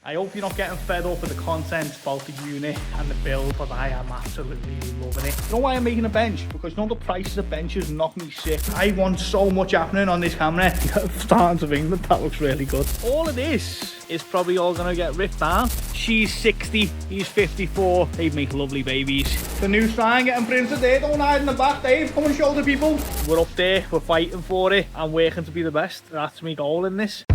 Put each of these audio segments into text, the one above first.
I hope you're not getting fed up with the content about the unit and the build, but I am absolutely loving it. You know why I'm making a bench? Because you know the prices of benches knock me sick. I want so much happening on this camera. I'm starting to think that looks really good. All of this is probably all gonna get ripped down. She's 60, he's 54. They make lovely babies. The new sign getting printed there, don't hide in the back, Dave. Come and show the people. We're up there, we're fighting for it. I'm working to be the best. That's my goal in this.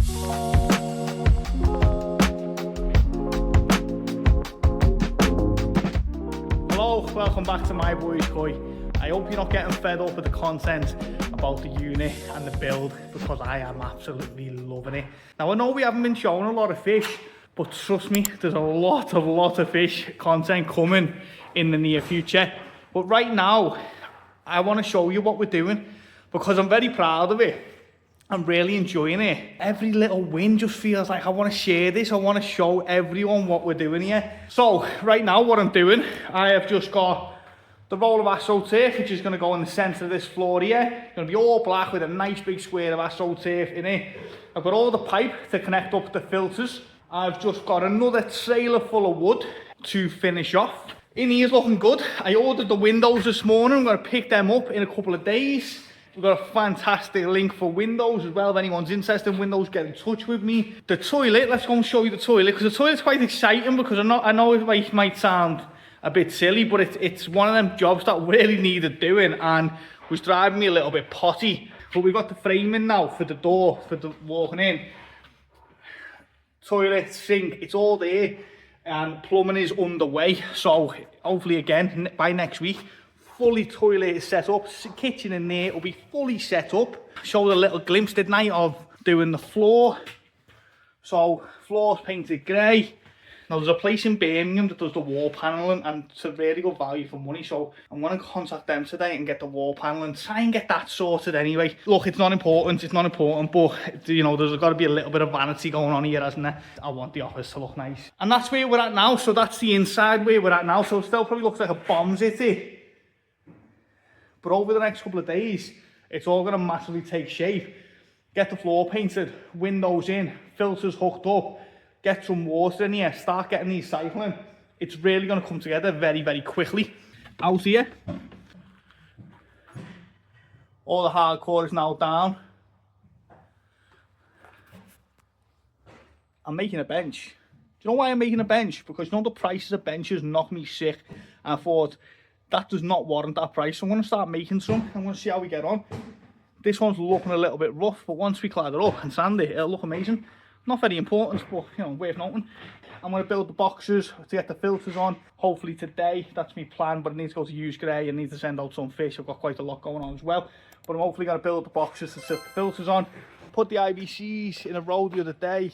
Hello, welcome back to myboyskoi. I hope you're not getting fed up with the content about the unit and the build, because I am absolutely loving it. Now I know we haven't been showing a lot of fish, but trust me, there's a lot of fish content coming in the near future. But right now, I want to show you what we're doing, because I'm very proud of it. I'm really enjoying it. Every little win just feels like I want to share this. I want to show everyone what we're doing here. So right now what I'm doing, I have just got the roll of astroturf, which is going to go in the centre of this floor here. It's going to be all black with a nice big square of astroturf in it. I've got all the pipe to connect up the filters. I've just got another trailer full of wood to finish off. In here's looking good. I ordered the windows this morning. I'm going to pick them up in a couple of days. We've got a fantastic link for windows as well. If anyone's interested in windows, get in touch with me. The toilet, let's go and show you the toilet, because the toilet's quite exciting, because I know it might sound a bit silly, but it's one of them jobs that really needed doing and was driving me a little bit potty. But we've got the framing now for the door, for the walking in. Toilet, sink, it's all there, and plumbing is underway. So hopefully again, by next week, fully toilet is set up, kitchen in there will be fully set up. Showed a little glimpse, didn't I, of doing the floor. So floor's painted grey. Now there's a place in Birmingham that does the wall panelling, and it's a really good value for money, so I'm going to contact them today and get the wall panelling, try and get that sorted anyway. Look, it's not important, but you know, there's got to be a little bit of vanity going on here, hasn't there? I want the office to look nice. And that's where we're at now, so that's the inside where we're at now, so it still probably looks like a bomb's hit it. But over the next couple of days, it's all going to massively take shape. Get the floor painted, windows in, filters hooked up, get some water in here, start getting these cycling. It's really going to come together very quickly. Out here, all the hardcore is now down. I'm making a bench. Do you know why I'm making a bench? Because you know the prices of benches knock me sick. And I thought, that does not warrant that price. So I'm going to start making some. I'm going to see how we get on. This one's looking a little bit rough, but once we clad it up and sand it, it'll look amazing. Not very important, but you know, worth noting. I'm going to build the boxes to get the filters on. Hopefully today, that's my plan, but I need to go to use grey. I need to send out some fish. I've got quite a lot going on as well. But I'm hopefully going to build the boxes to set the filters on. Put the IBCs in a row the other day.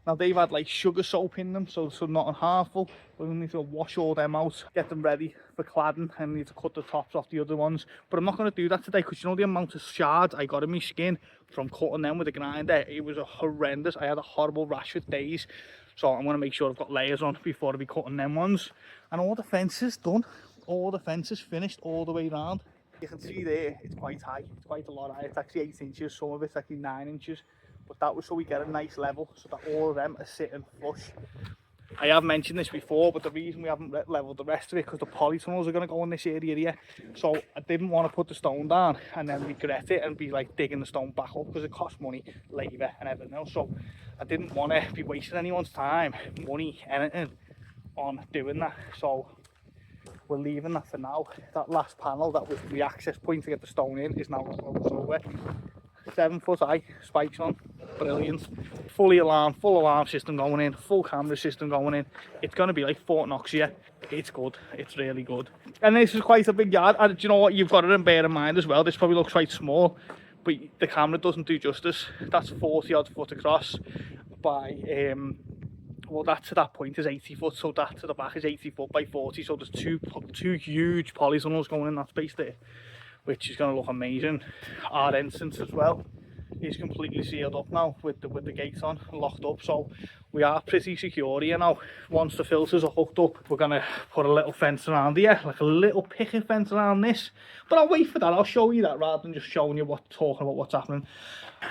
Now they've had like sugar soap in them, so nothing harmful. But we need to wash all them out, get them ready for cladding, and need to cut the tops off the other ones. But I'm not going to do that today, because you know the amount of shards I got in my skin from cutting them with a grinder. It was horrendous. I had a horrible rash for days. So I'm going to make sure I've got layers on before I be cutting them ones. And all the fences done. All the fences finished all the way around. You can see there, it's quite high. It's quite a lot high. It's actually 8 inches. Some of it's actually 9 inches. But that was so we get a nice level, so that all of them are sitting flush. I have mentioned this before, but the reason we haven't leveled the rest of it, because the polytunnels are going to go in this area here. So I didn't want to put the stone down and then regret it and be like digging the stone back up, because it costs money, labour and everything else. So I didn't want to be wasting anyone's time, money, anything on doing that. So we're leaving that for now. That last panel, that was the access point to get the stone in, is now over. 7 foot high, spikes on, brilliant. Full alarm system going in, full camera system going in. It's going to be like Fort Knox here. It's good, it's really good. And this is quite a big yard, and do you know what, you've got to bear in mind as well, this probably looks quite small, but the camera doesn't do justice. That's 40 odd foot across by, well, that to that point is 80 foot, so that to the back is 80 foot by 40, so there's two huge polytunnels going in that space there, which is going to look amazing. Our entrance as well is completely sealed up now with the gates on, locked up, so we are pretty secure here now. Once the filters are hooked up, we're gonna put a little fence around here, like a little picket fence around this, but I'll wait for that. I'll show you that rather than just showing you talking about what's happening.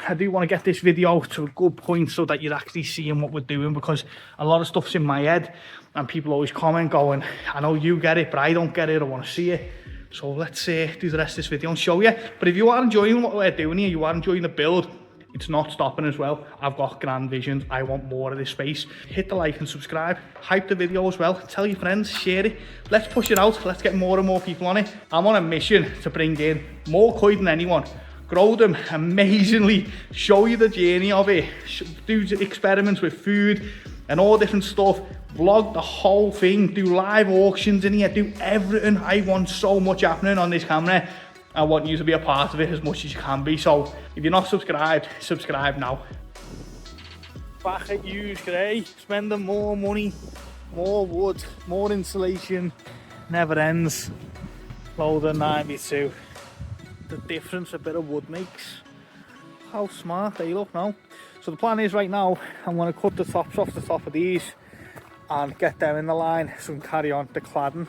I do want to get this video to a good point so that you're actually seeing what we're doing, because a lot of stuff's in my head and people always comment going, I know you get it but I don't get it, I want to see it. So let's do the rest of this video and show you. But if you are enjoying what we're doing here, you are enjoying the build, it's not stopping as well. I've got grand visions, I want more of this space. Hit the like and subscribe, hype the video as well, tell your friends, share it. Let's push it out, let's get more and more people on it. I'm on a mission to bring in more koi than anyone, grow them amazingly, show you the journey of it, do experiments with food and all different stuff, vlog the whole thing, do live auctions in here, do everything. I want so much happening on this camera. I want you to be a part of it as much as you can be. So if you're not subscribed, subscribe now. Back at Hughes Gray, spending more money, more wood, more insulation, never ends. Loader 92. The difference a bit of wood makes. How smart they look now. So the plan is right now, I'm going to cut the tops off the top of these and get them in the line so we can carry on the cladding.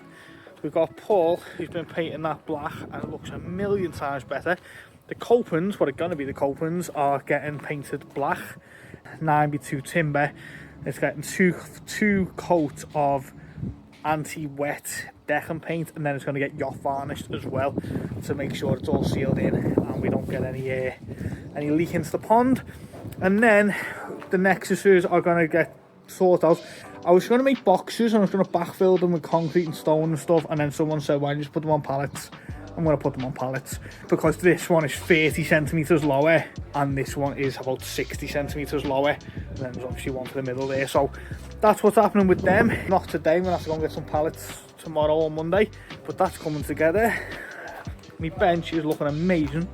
We've got Paul, who's been painting that black and it looks a million times better. The copings, what are going to be the copings, are getting painted black. 9x2 timber. It's getting two coats of anti-wet decking paint, and then it's going to get yacht varnished as well to make sure it's all sealed in and we don't get any leak into the pond. And then the nexuses are going to get sorted out. I was going to make boxes and I was going to backfill them with concrete and stone and stuff, and then someone said, why don't you just put them on pallets? I'm going to put them on pallets because this one is 30 centimetres lower and this one is about 60 centimetres lower, and then there's obviously one for the middle there. So that's what's happening with them. Not today, we're going to have to go and get some pallets tomorrow or Monday, but that's coming together. My bench is looking amazing.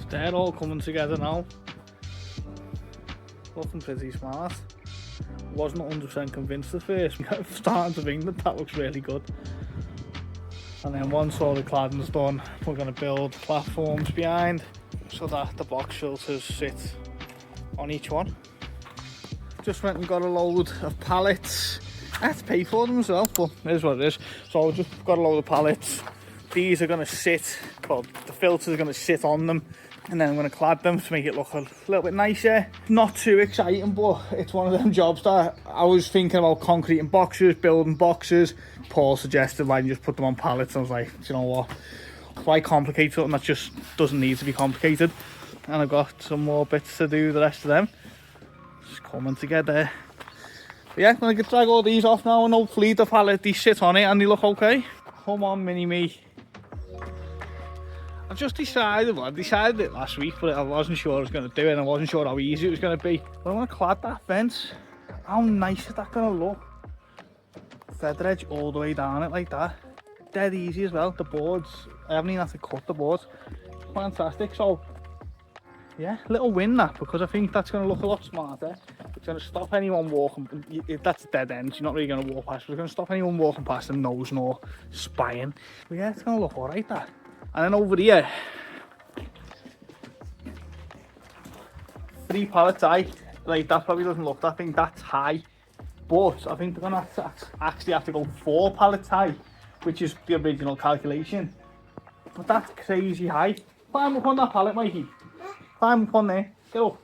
They're all coming together now. Looking pretty smart. Wasn't 100% convinced at first. I'm starting to think that looks really good. And then once all the cladding's done, we're going to build platforms behind so that the box filters sit on each one. Just went and got a load of pallets. I had to pay for them as well, but it is what it is. So I just got a load of pallets. These are going to sit, well, the filters are going to sit on them, and then I'm going to clad them to make it look a little bit nicer. Not too exciting, but it's one of them jobs that I was thinking about concreting boxes, building boxes. Paul suggested why don't you just put them on pallets. I was like, do you know what? Why complicate something that just doesn't need to be complicated? And I've got some more bits to do, the rest of them. Just coming together. But yeah, I'm going to drag all these off now and hopefully the pallet, these sit on it and they look okay. Come on, mini-me. I've just decided, well, I decided it last week, but I wasn't sure I was going to do it, and I wasn't sure how easy it was going to be. But I want to clad that fence. How nice is that going to look? Feather edge all the way down it like that. Dead easy as well. The boards, I haven't even had to cut the boards. Fantastic. So, yeah, little win that, because I think that's going to look a lot smarter. It's going to stop anyone walking. That's dead end, you're not really going to walk past, but it's going to stop anyone walking past and nosing or spying. But yeah, it's going to look alright, that. And then over here, 3 pallets high. Like, that probably doesn't look, I think that's high. But I think they're going to actually have to go 4 pallets high, which is the original calculation. But that's crazy high. Climb up on that pallet, Mikey. Climb up on there. Get up.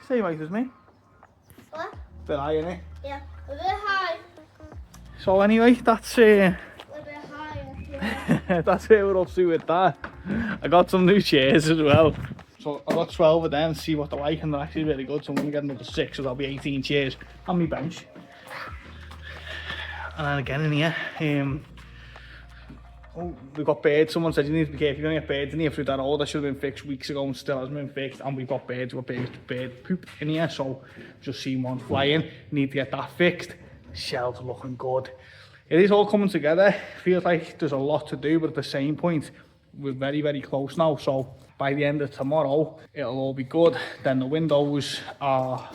Same height as me. What? Bit high, innit? Yeah, a bit high. So anyway, that's A bit high. Yeah. that's where we're up to with that. I got some new chairs as well. So I got 12 of them to see what they're like, and they're actually really good. So I'm gonna get another 6, so that'll be 18 chairs on my bench. And then again in here, oh, we've got birds. Someone said you need to be careful, you're gonna get birds in here through that hole. That should have been fixed weeks ago and still hasn't been fixed. And we've got birds, we've got bird poop in here, so just seen one flying. Need to get that fixed. Shelves looking good. It is all coming together. Feels like there's a lot to do, but at the same point, we're very, very close now. So by the end of tomorrow, it'll all be good. Then the windows are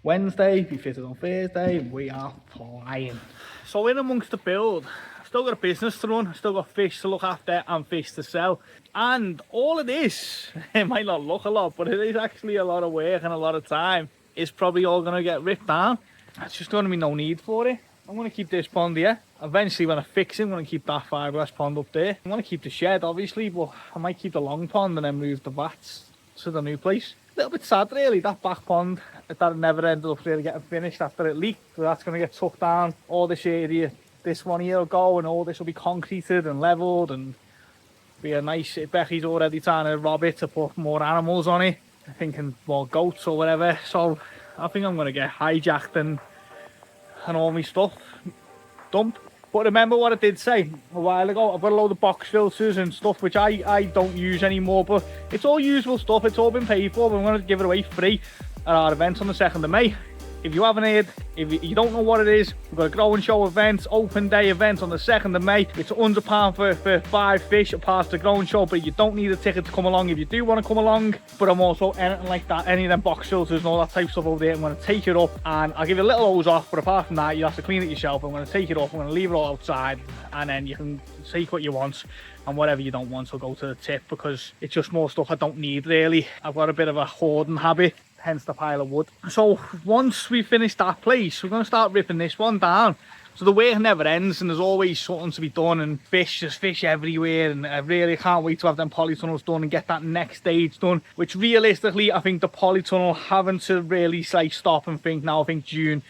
Wednesday, be fitted on Thursday, and we are flying. So in amongst the build, I've still got a business to run, I've still got fish to look after and fish to sell. And all of this, it might not look a lot, but it is actually a lot of work and a lot of time. It's probably all going to get ripped down. There's just going to be no need for it. I'm going to keep this pond here. Eventually when I fix it, I'm going to keep that fiberglass pond up there. I'm going to keep the shed obviously, but I might keep the long pond and then move the vats to the new place. A little bit sad really, that back pond, that never ended up really getting finished after it leaked. So that's going to get tucked down. All this area, this one here will go, and all this will be concreted and levelled and be a nice. Becky's already trying to rob it to put more animals on it, thinking more goats or whatever. So I think I'm going to get hijacked and all my stuff dumped. But remember what I did say a while ago, I've got a load of box filters and stuff which I don't use anymore, but it's all usable stuff, it's all been paid for, but I'm going to give it away free at our event on the 2nd of May. If you haven't heard, if you don't know what it is, we've got a grow and show event, open day event on the 2nd of May. It's £100 for 5 fish apart the grow and show, but you don't need a ticket to come along if you do want to come along. But I'm also anything like that, any of them box filters and all that type of stuff over there, I'm going to take it up and I'll give you a little hose off, but apart from that, you have to clean it yourself. I'm going to take it up, I'm going to leave it all outside, and then you can take what you want, and whatever you don't want will go to the tip, because it's just more stuff I don't need really. I've got a bit of a hoarding habit, hence the pile of wood. So once we finish that place, we're going to start ripping this one down. So the work never ends and there's always something to be done, and there's fish everywhere, and I really can't wait to have them polytunnels done and get that next stage done, which realistically I think the polytunnel having to really like stop and think now. I think June.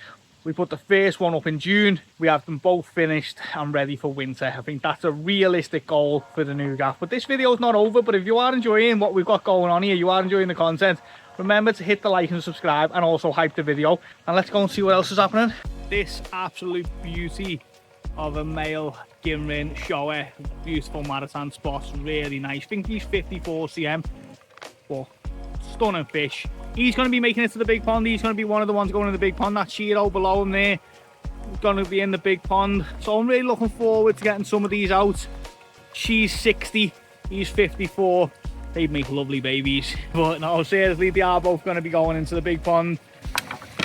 We put the first one up in June, we have them both finished and ready for winter. I think that's a realistic goal for the new gaff. But this video is not over, but if you are enjoying what we've got going on here, you are enjoying the content, remember to hit the like and subscribe, and also hype the video. And let's go and see what else is happening. This absolute beauty of a male Gimrin shower, beautiful maritime spots, really nice. I think he's 54 cm, but stunning fish. He's going to be making it to the big pond. He's going to be one of the ones going in the big pond. That Shiro below him there is going to be in the big pond. So I'm really looking forward to getting some of these out. She's 60, he's 54. They'd make lovely babies. But no, seriously, they are both going to be going into the big pond.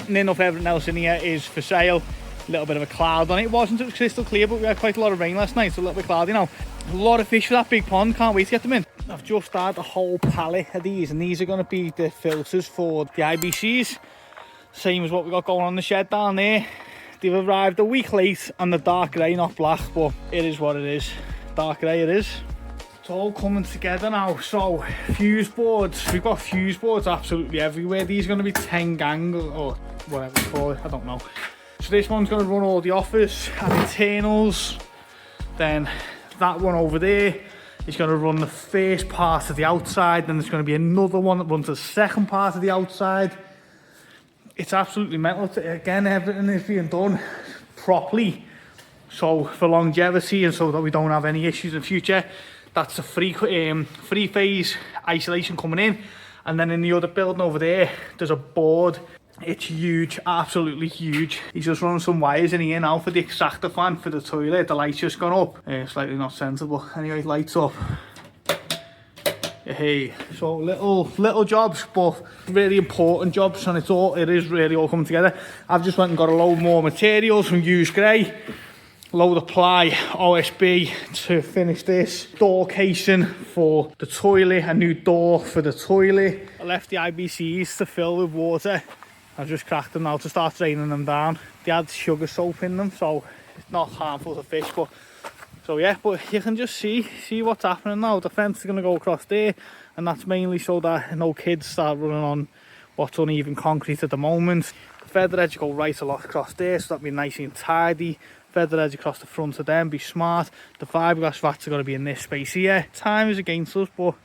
And enough everything else in here is for sale. A little bit of a cloud on it. It wasn't crystal clear, but we had quite a lot of rain last night, so a little bit cloudy now. A lot of fish for that big pond. Can't wait to get them in. I've just had a whole pallet of these, and these are going to be the filters for the IBCs. Same as what we got going on in the shed down there. They've arrived a week late and the dark grey, not black, but it is what it is. Dark grey it is. It's all coming together now. So fuse boards, we've got fuse boards absolutely everywhere. These are going to be 10 gang or whatever you call it, I don't know. So this one's going to run all the office and internals. Then that one over there is going to run the first part of the outside. Then there's going to be another one that runs the second part of the outside. It's absolutely mental. Again, everything is being done properly, so for longevity and so that we don't have any issues in the future. That's the free phase isolation coming in. And then in the other building over there, there's a board. It's huge, absolutely huge. He's just running some wires in here now for the extractor fan for the toilet. The light's just gone up. Slightly not sensible. Anyway, lights up. Hey, so little jobs, but really important jobs, and it is really all coming together. I've just went and got a load more materials from Used Grey. Load of ply, OSB to finish this. Door casing for the toilet, a new door for the toilet. I left the IBCs to fill with water. I've just cracked them now to start draining them down. They had sugar soap in them, so it's not harmful to fish, but so yeah, but you can just see what's happening now. The fence is going to go across there, and that's mainly so that no kids start running on what's uneven concrete at the moment. The feather edge go right across there, so that'll be nice and tidy. Feather edge across the front of them, be smart. The fiberglass vats are going to be in this space here. Time is against us, but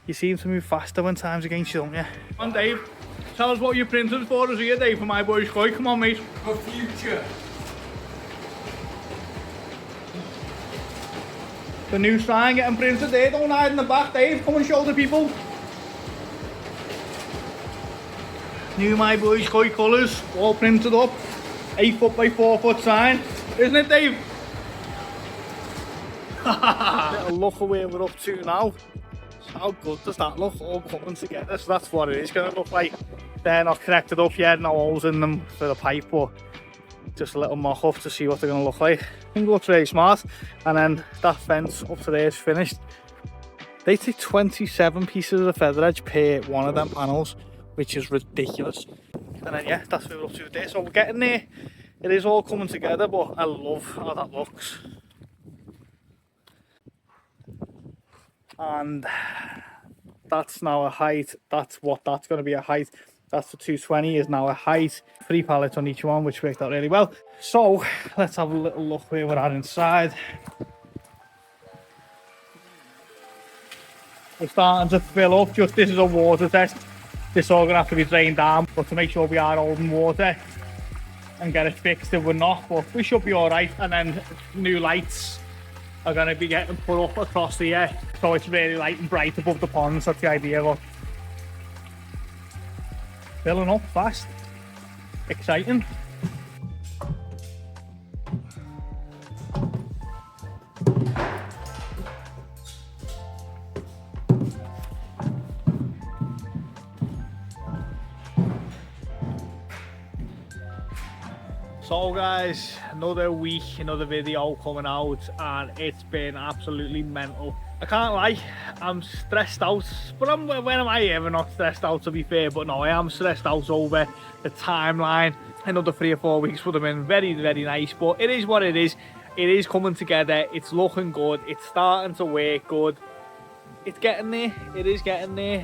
you seem to move faster when time's against you, don't you? Come on, Dave. Tell us what you're printing for us here, Dave, for My Boy Skoi. Come on, mate. For future. The new sign getting printed there. Don't hide in the back, Dave. Come and show the people. New My Boy Skoi colours, all printed up. 8 foot by 4 foot sign. Isn't it, Dave? Little look at where we're up to now. How good does that look, all coming together? So that's what it is going to look like. They're not connected up yet, no holes in them for the pipe, but just a little mock up to see what they're going to look like. I think it looks really smart. And then that fence up to there is finished. They take 27 pieces of feather edge per one of them panels, which is ridiculous. And then yeah, that's what we're up to today. So we're getting there. It is all coming together, but I love how that looks. And that's now a height. That's what that's going to be a height. That's the 220 is now a height. 3 pallets on each one, which worked out really well. So let's have a little look where we're at inside. We're starting to fill up. Just this is a water test. This is all going to have to be drained down, but to make sure we are holding water and get it fixed if we're not, but we should be all right. And then new lights are going to be getting put up across the air, so it's really light and bright above the ponds. That's the idea. But filling up fast, exciting. So guys, another week, another video coming out, and it's been absolutely mental. I can't lie, I'm stressed out, but when am I ever not stressed out, to be fair? But no, I am stressed out over the timeline. Another 3 or 4 weeks would have been very, very nice, but it is what it is. It is coming together, it's looking good, it's starting to work good. It's getting there, it is getting there.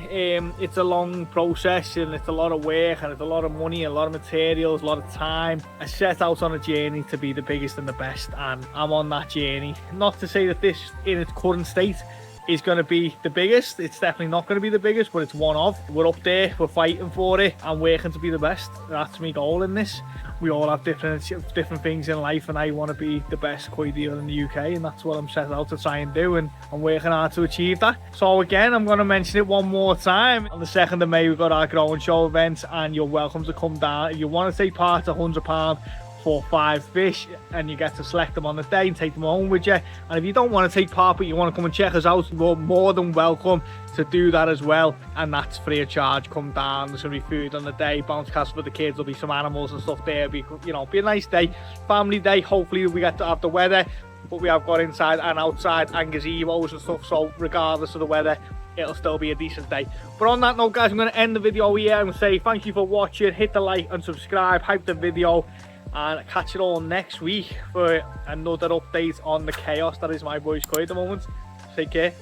It's a long process, and it's a lot of work, and it's a lot of money, a lot of materials, a lot of time. I set out on a journey to be the biggest and the best, and I'm on that journey. Not to say that this in its current state is going to be the biggest. It's definitely not going to be the biggest, but it's one of. We're up there, we're fighting for it, and working to be the best. That's my goal in this. We all have different things in life, and I want to be the best koi dealer in the UK, and that's what I'm set out to try and do, and I'm working hard to achieve that. So again, I'm going to mention it one more time. On the 2nd of May, we've got our growing show event, and you're welcome to come down. If you want to take part, £100 for 5 fish, and you get to select them on the day and take them home with you. And if you don't want to take part, but you want to come and check us out, you're more than welcome to do that as well, and that's free of charge. Come down, there's gonna be food on the day, bounce castle for the kids, there'll be some animals and stuff there. It'll be, you know, be a nice day, family day. Hopefully we get to have the weather, but we have got inside and outside and gazebos and stuff, so regardless of the weather, it'll still be a decent day. But on that note guys, I'm going to end the video here and say thank you for watching. Hit the like and subscribe, hype the video, and catch it all next week for another update on the chaos that is My Boys Koi at the moment. Take care.